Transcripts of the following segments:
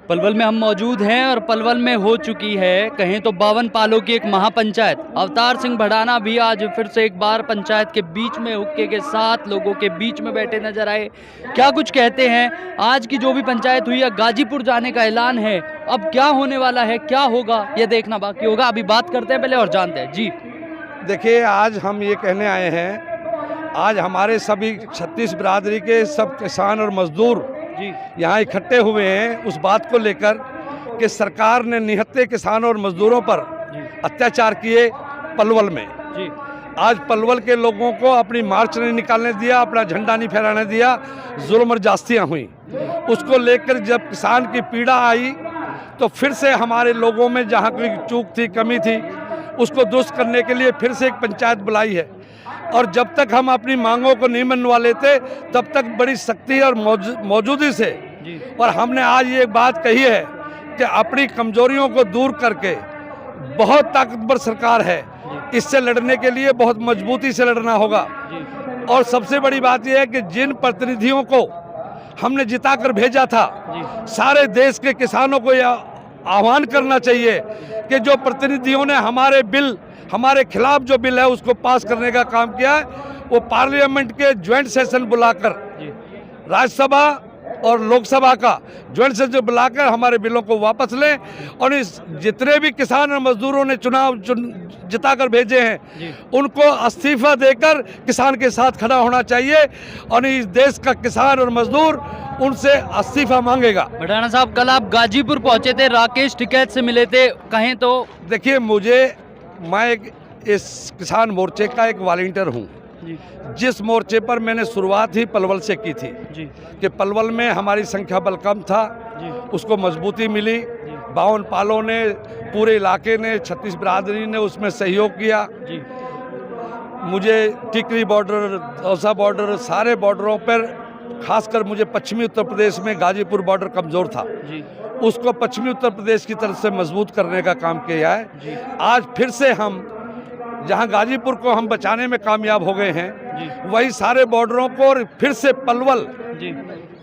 पलवल में हम मौजूद हैं और पलवल में हो चुकी है कहें तो 52 पालों की एक महापंचायत। अवतार सिंह भड़ाना भी आज फिर से एक बार पंचायत के बीच में हुक्के के साथ लोगों के बीच में बैठे नजर आए। क्या कुछ कहते हैं? आज की जो भी पंचायत हुई है, गाजीपुर जाने का ऐलान है। अब क्या होने वाला है, क्या होगा, ये देखना बाकी होगा। अभी बात करते हैं पहले और जानते हैं। जी देखिए, आज हम ये कहने आए हैं, आज हमारे सभी छत्तीस बिरादरी के सब किसान और मजदूर जी यहाँ इकट्ठे हुए हैं उस बात को लेकर कि सरकार ने निहत्थे किसानों और मजदूरों पर अत्याचार किए पलवल में। जी आज पलवल के लोगों को अपनी मार्च नहीं निकालने दिया, अपना झंडा नहीं फहराने दिया, जुल्म और जास्तियाँ हुई। उसको लेकर जब किसान की पीड़ा आई तो फिर से हमारे लोगों में जहाँ कोई चूक थी, कमी थी, उसको दुरुस्त करने के लिए फिर से एक पंचायत बुलाई है। और जब तक हम अपनी मांगों को नहीं मनवा लेते तब तक बड़ी सख्ती और मौजूदी से, और हमने आज ये बात कही है कि अपनी कमजोरियों को दूर करके, बहुत ताकतवर सरकार है, इससे लड़ने के लिए बहुत मजबूती से लड़ना होगा। और सबसे बड़ी बात यह है कि जिन प्रतिनिधियों को हमने जिता कर भेजा था, सारे देश के किसानों को यह आह्वान करना चाहिए कि जो प्रतिनिधियों ने हमारे बिल, हमारे खिलाफ जो बिल है उसको पास करने का काम किया है, वो पार्लियामेंट के ज्वाइंट सेशन बुलाकर, राज्यसभा और लोकसभा का ज्वाइंट सेशन बुलाकर हमारे बिलों को वापस लें। और इस जितने भी किसान और मजदूरों ने चुनाव जिता कर भेजे हैं उनको इस्तीफा देकर किसान के साथ खड़ा होना चाहिए, और इस देश का किसान और मजदूर उनसे इस्तीफा मांगेगा। भड़ाना साहब, कल आप गाजीपुर पहुंचे थे, राकेश टिकैत से मिले थे, कहें तो? देखिए, मैं एक इस किसान मोर्चे का एक वॉलंटियर हूँ। जिस मोर्चे पर मैंने शुरुआत ही पलवल से की थी कि पलवल में हमारी संख्या बल कम था, उसको मजबूती मिली। 52 पालों ने, पूरे इलाके ने, 36 बिरादरी ने उसमें सहयोग किया। मुझे टिकरी बॉर्डर, दौसा बॉर्डर, सारे बॉर्डरों पर, खासकर मुझे पश्चिमी उत्तर प्रदेश में गाजीपुर बॉर्डर कमज़ोर था, उसको पश्चिमी उत्तर प्रदेश की तरफ से मजबूत करने का काम किया है। आज फिर से हम जहां गाजीपुर को हम बचाने में कामयाब हो गए हैं, वही सारे बॉर्डरों को और फिर से पलवल,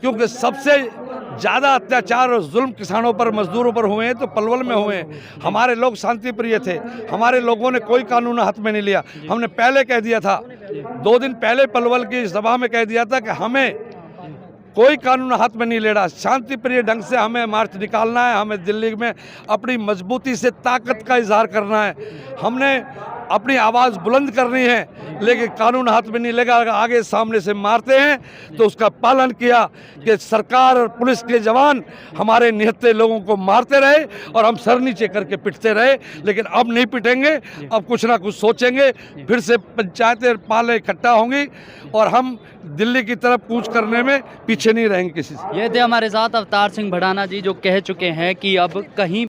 क्योंकि सबसे ज़्यादा अत्याचार और जुल्म किसानों पर, मजदूरों पर हुए हैं तो पलवल में हुए हैं। हमारे लोग शांति प्रिय थे, हमारे लोगों ने कोई कानून हाथ में नहीं लिया। हमने पहले कह दिया था, 2 दिन पहले पलवल की सभा में कह दिया था कि हमें कोई कानून हाथ में नहीं ले रहा, शांति प्रिय ढंग से हमें मार्च निकालना है, हमें दिल्ली में अपनी मजबूती से ताकत का इजहार करना है, हमने अपनी आवाज़ बुलंद करनी है, लेकिन कानून हाथ में नहीं लेगा। आगे सामने से मारते हैं तो उसका पालन किया कि सरकार और पुलिस के जवान हमारे निहत्थे लोगों को मारते रहे और हम सर नीचे करके पिटते रहे, लेकिन अब नहीं पिटेंगे, अब कुछ ना कुछ सोचेंगे। फिर से पंचायतें पाले इकट्ठा होंगी और हम दिल्ली की तरफ कूच करने में पीछे नहीं रहेंगे किसी से। ये थे हमारे साथ अवतार सिंह भड़ाना जी, जो कह चुके हैं कि अब कहीं